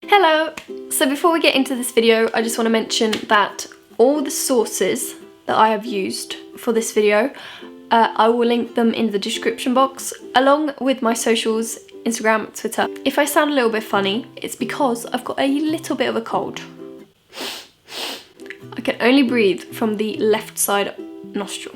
Hello! So before we get into this video, I just want to mention that all the sources that I have used for this video, I will link them in the description box, along with my socials, Instagram, Twitter. If I sound a little bit funny, it's because I've got a little bit of a cold. I can only breathe from the left side nostril.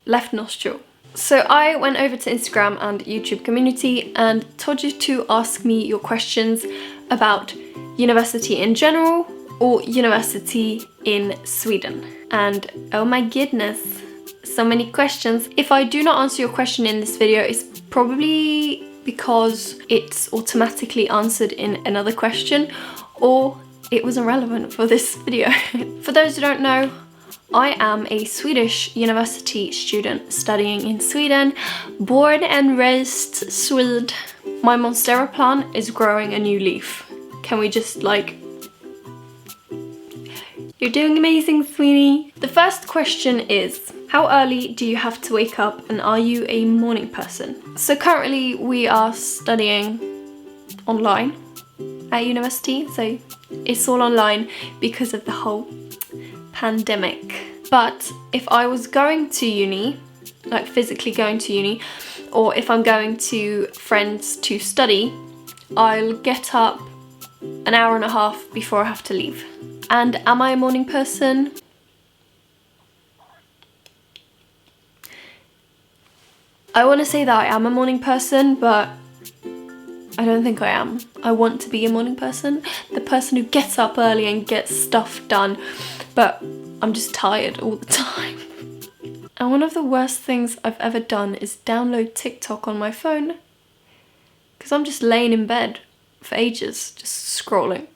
Left nostril. So I went over to Instagram and YouTube community and told you to ask me your questions about university in general or university in Sweden. And oh my goodness, so many questions. If I do not answer your question in this video, it's probably because it's automatically answered in another question or it wasn't relevant for this video. For those who don't know, I am a Swedish university student studying in Sweden, born and raised Swede. My Monstera plant is growing a new leaf. Can we just You're doing amazing, sweetie. The first question is, how early do you have to wake up and are you a morning person? So currently we are studying online at university, so it's all online because of the whole pandemic. But if I was going to uni, like physically going to uni, or if I'm going to friends to study, I'll get up an hour and a half before I have to leave. And am I a morning person? I want to say that I am a morning person, but I don't think I am. I want to be a morning person, the person who gets up early and gets stuff done, but I'm just tired all the time. And one of the worst things I've ever done is download TikTok on my phone, because I'm just laying in bed for ages, just scrolling.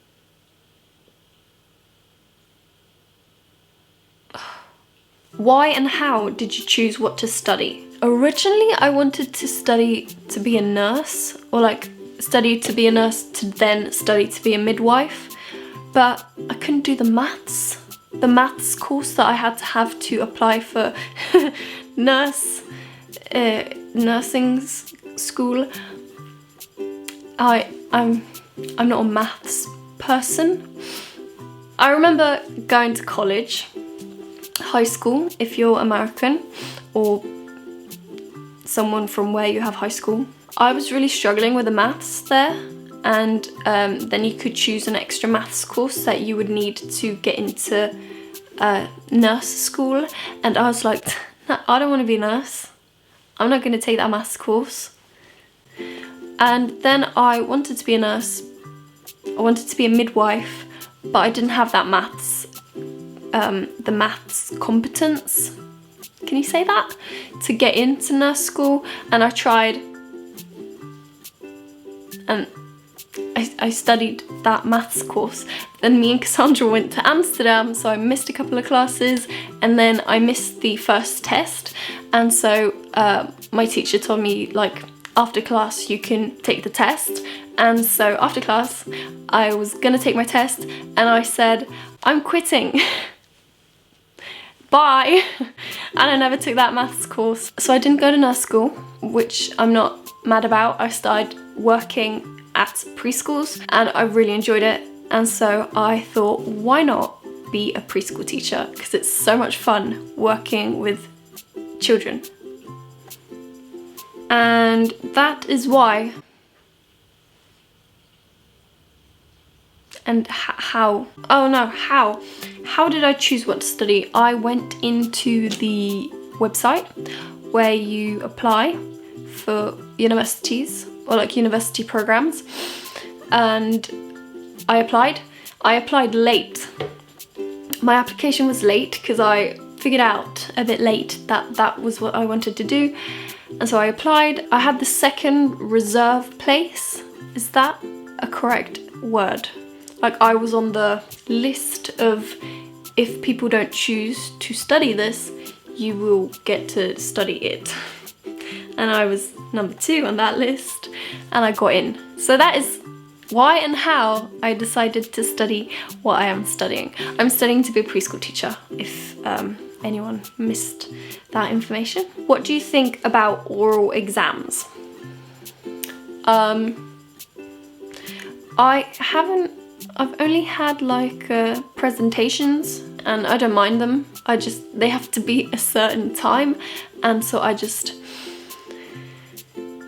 Why and how did you choose what to study? Originally, I wanted to study to be a nurse, or study to be a nurse to then study to be a midwife, but I couldn't do the maths. The maths course that I had to have to apply for nursing school. I'm not a maths person. I remember going to college, high school, if you're American or someone from where you have high school. I was really struggling with the maths there, and then you could choose an extra maths course that you would need to get into nurse school, and I was like, no, I don't want to be a nurse. I'm not going to take that maths course. And then I wanted to be a nurse. I wanted to be a midwife, but I didn't have that maths, the maths competence. Can you say that? To get into nurse school, and I tried, and I studied that maths course. Then me and Cassandra went to Amsterdam, so I missed a couple of classes, and then I missed the first test. And so my teacher told me, after class you can take the test. And so after class I was gonna take my test, and I said, I'm quitting. Bye. And I never took that maths course. So I didn't go to nurse school, which I'm not mad about. I started working at preschools and I really enjoyed it, and so I thought, why not be a preschool teacher, because it's so much fun working with children. And that is why. And how? Oh no, how? How did I choose what to study? I went into the website where you apply for universities, or university programs, and I applied. I applied late. My application was late because I figured out a bit late that that was what I wanted to do, and so I applied. I had the second reserve place. Is that a correct word? I was on the list of, if people don't choose to study this, you will get to study it. And I was number 2 on that list, and I got in. So that is why and how I decided to study what I am studying. I'm studying to be a preschool teacher, if anyone missed that information. What do you think about oral exams? I've only had like presentations, and I don't mind them. They have to be a certain time, and so I just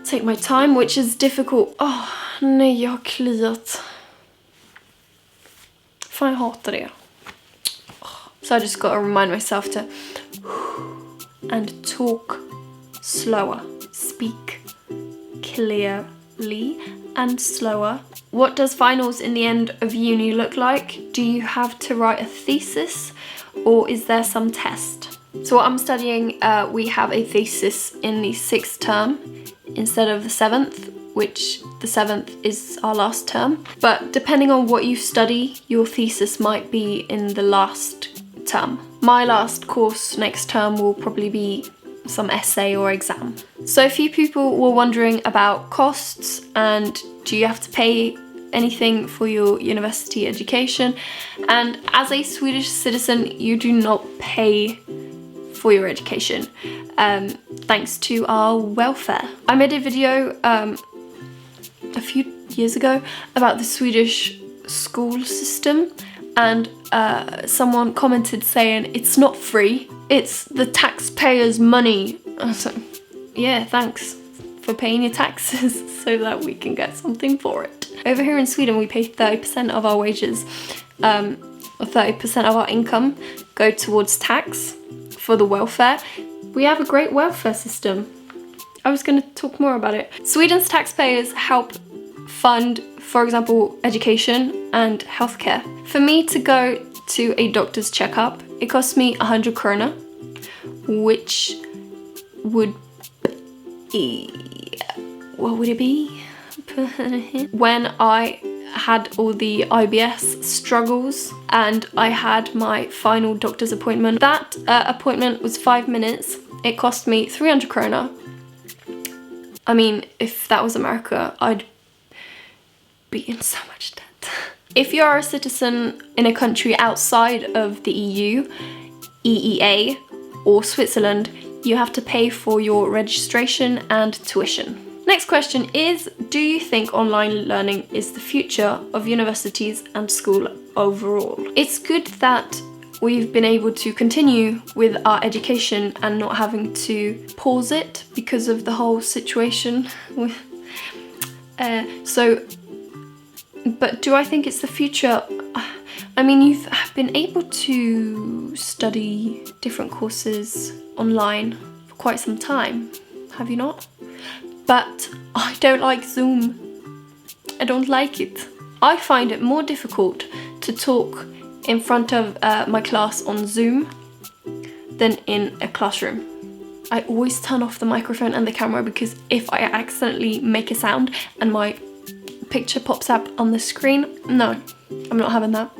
take my time, which is difficult. Nej, jag har kliat. Fan, jag hatar det. So I just gotta remind myself to and talk slower, speak clearly and slower. What does finals in the end of uni look like? Do you have to write a thesis, or is there some test? So what I'm studying, we have a thesis in the 6th term instead of the 7th, which the 7th is our last term. But depending on what you study, your thesis might be in the last term. My last course next term will probably be some essay or exam. So a few people were wondering about costs and do you have to pay anything for your university education? And as a Swedish citizen, you do not pay for your education, thanks to our welfare. I made a video a few years ago about the Swedish school system, and someone commented saying it's not free, it's the taxpayers' money. So, yeah, thanks for paying your taxes so that we can get something for it. Over here in Sweden, we pay 30% of our wages, or 30% of our income go towards tax for the welfare. We have a great welfare system. I was going to talk more about it. Sweden's taxpayers help fund, for example, education and healthcare. For me to go to a doctor's checkup, it costs me 100 krona, which would be, what would it be? When I had all the IBS struggles and I had my final doctor's appointment, that appointment was 5 minutes. It cost me 300 krona. I mean, if that was America, I'd be in so much debt. If you are a citizen in a country outside of the EU, EEA, or Switzerland, you have to pay for your registration and tuition. Next question is, do you think online learning is the future of universities and school overall? It's good that we've been able to continue with our education and not having to pause it because of the whole situation. But do I think it's the future? I mean, you've been able to study different courses online for quite some time, have you not? But I don't like Zoom. I don't like it. I find it more difficult to talk in front of my class on Zoom than in a classroom. I always turn off the microphone and the camera because if I accidentally make a sound and my picture pops up on the screen, no, I'm not having that.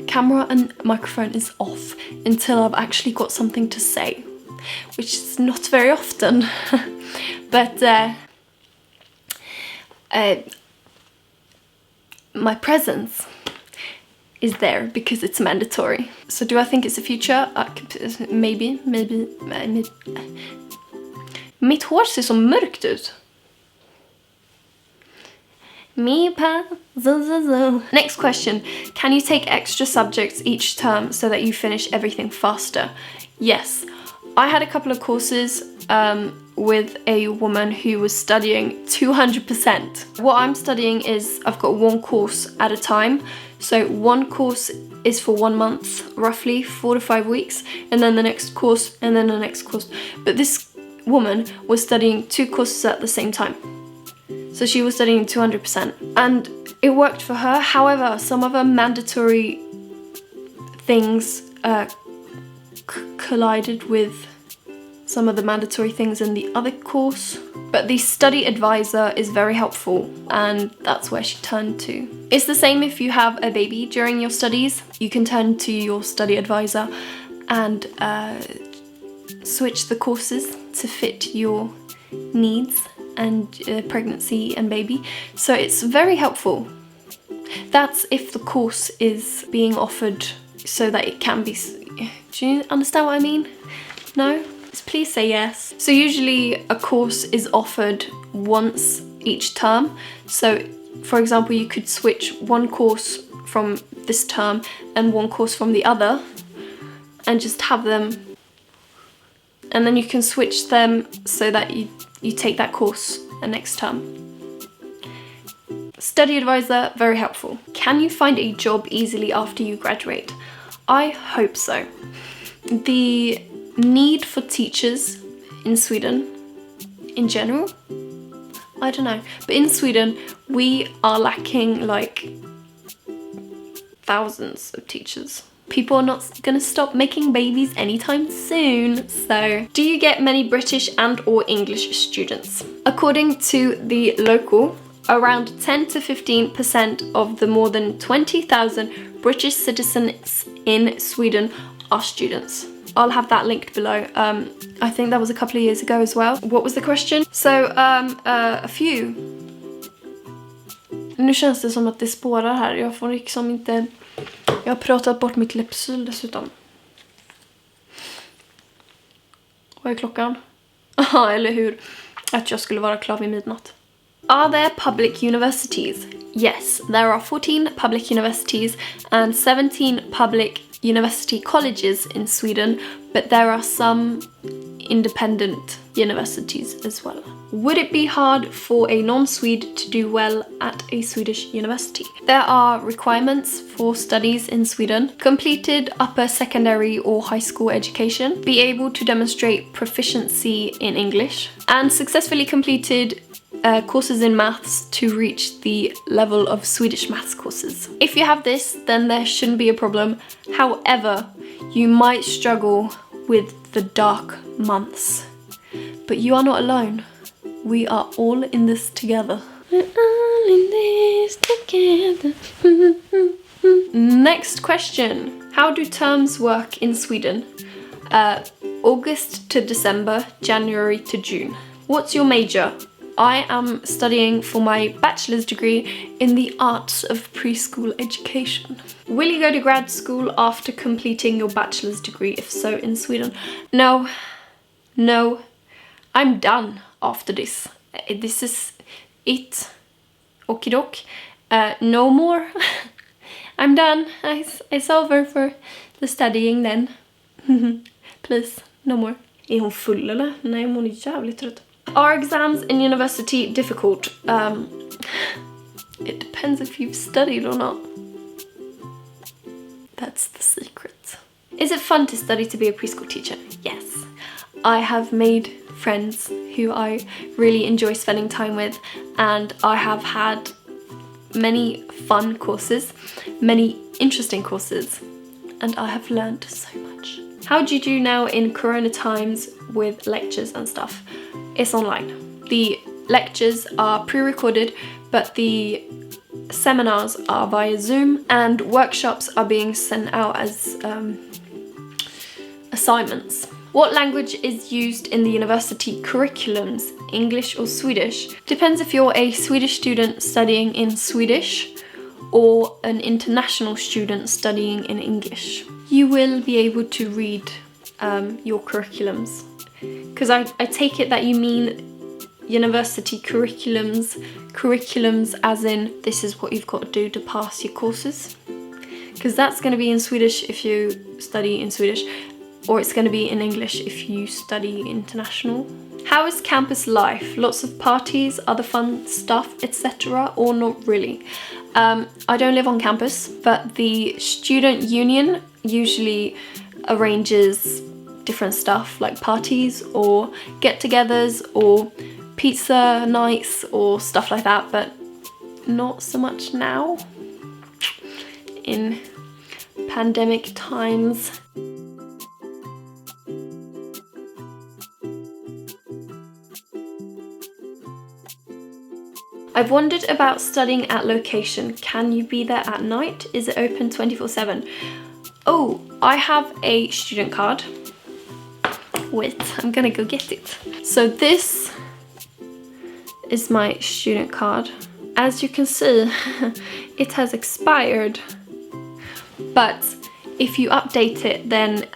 Camera and microphone is off until I've actually got something to say, which is not very often. But my presence is there because it's mandatory. So do I think it's the future? Maybe. Mitt hår ser så mörkt ut. Next question. Can you take extra subjects each term so that you finish everything faster? Yes. I had a couple of courses with a woman who was studying 200%. What I'm studying is I've got one course at a time. So one course is for 1 month, roughly 4 to 5 weeks, and then the next course, and then the next course. But this woman was studying 2 courses at the same time. So she was studying 200%. And it worked for her. However, some of her mandatory things collided with some of the mandatory things in the other course. But the study advisor is very helpful, and that's where she turned to. It's the same if you have a baby during your studies. You can turn to your study advisor and switch the courses to fit your needs and pregnancy and baby. So it's very helpful. That's if the course is being offered so that it can be... Do you understand what I mean? No? Please say yes. So usually a course is offered once each term. So for example, you could switch one course from this term and one course from the other and just have them, and then you can switch them so that you take that course next term. Study advisor, very helpful. Can you find a job easily after you graduate? I hope so. The need for teachers in Sweden in general, I don't know, but in Sweden we are lacking like thousands of teachers. People are not gonna stop making babies anytime soon. So, do you get many British and or English students? According to the local, around 10 to 15% of the more than 20,000 British citizens in Sweden are students. I'll have that linked below. I think that was a couple of years ago as well. What was the question? So, a few. Nu känns det som att det spårar här. Jag får liksom inte... Jag har pratat bort mitt läppsyl dessutom. Vad är klockan? Aha, eller hur? Att jag skulle vara klar vid midnatt. Are there public universities? Yes, there are 14 public universities and 17 public university colleges in Sweden, but there are some independent universities as well. Would it be hard for a non-Swede to do well at a Swedish university? There are requirements for studies in Sweden: completed upper secondary or high school education, be able to demonstrate proficiency in English, and successfully completed courses in maths to reach the level of Swedish maths courses. If you have this, then there shouldn't be a problem. However, you might struggle with the dark months. But you are not alone. We are all in this together. We're all in this together. Next question. How do terms work in Sweden? August to December, January to June. What's your major? I am studying for my bachelor's degree in the arts of preschool education. Will you go to grad school after completing your bachelor's degree? If so, in Sweden? No. I'm done after this. This is it. Okidok. No more. I'm done. It's over for the studying then. Please, no more. Är hon full eller? Nej, hon är jävligt trött. Are exams in university difficult? It depends if you've studied or not. That's the secret. Is it fun to study to be a preschool teacher? Yes. I have made friends who I really enjoy spending time with, and I have had many fun courses, many interesting courses, and I have learned so much. How do you do now in Corona times with lectures and stuff? It's online. The lectures are pre-recorded, but the seminars are via Zoom, and workshops are being sent out as assignments. What language is used in the university curriculums? English or Swedish? Depends if you're a Swedish student studying in Swedish or an international student studying in English. You will be able to read your curriculums. Because I take it that you mean university curriculums as in this is what you've got to do to pass your courses. Because that's going to be in Swedish if you study in Swedish, or it's going to be in English if you study international. How is campus life? Lots of parties, other fun stuff, etc., or not really? I don't live on campus, but the student union usually arranges different stuff like parties or get-togethers or pizza nights or stuff like that, but not so much now in pandemic times. I've wondered about studying at location. Can you be there at night? Is it open 24/7? Oh, I have a student card. Wait, I'm gonna go get it. So this is my student card. As you can see, it has expired. But if you update it, then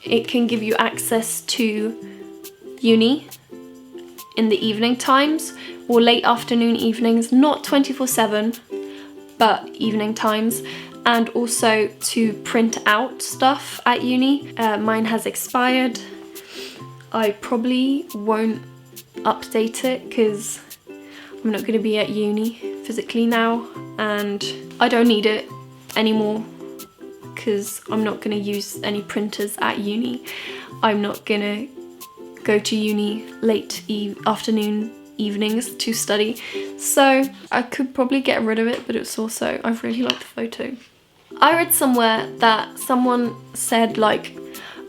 it can give you access to uni in the evening times or late afternoon evenings, not 24/7, but evening times, and also to print out stuff at uni. Mine has expired. I probably won't update it because I'm not going to be at uni physically now, and I don't need it anymore because I'm not going to use any printers at uni. I'm not going to go to uni late afternoon evenings to study, so I could probably get rid of it, but it's also, I really like the photo. I read somewhere that someone said like,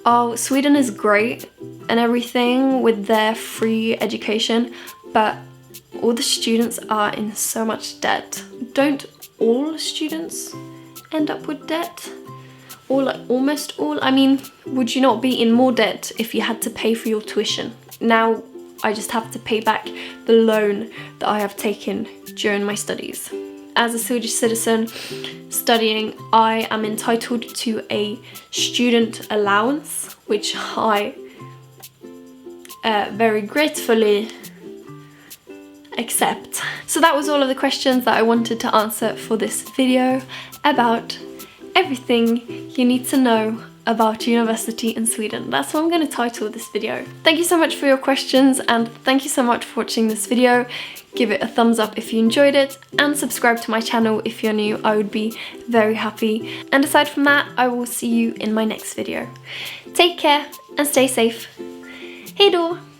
oh, Sweden is great and everything with their free education, but all the students are in so much debt. Don't all students end up with debt? Or like almost all? I mean, would you not be in more debt if you had to pay for your tuition? Now I just have to pay back the loan that I have taken during my studies. As a Swedish citizen studying, I am entitled to a student allowance, which I very gratefully accept. So that was all of the questions that I wanted to answer for this video about everything you need to know about university in Sweden. That's what I'm going to title this video. Thank you so much for your questions, and thank you so much for watching this video. Give it a thumbs up if you enjoyed it, and subscribe to my channel if you're new. I would be very happy. And aside from that, I will see you in my next video. Take care and stay safe. Haydon!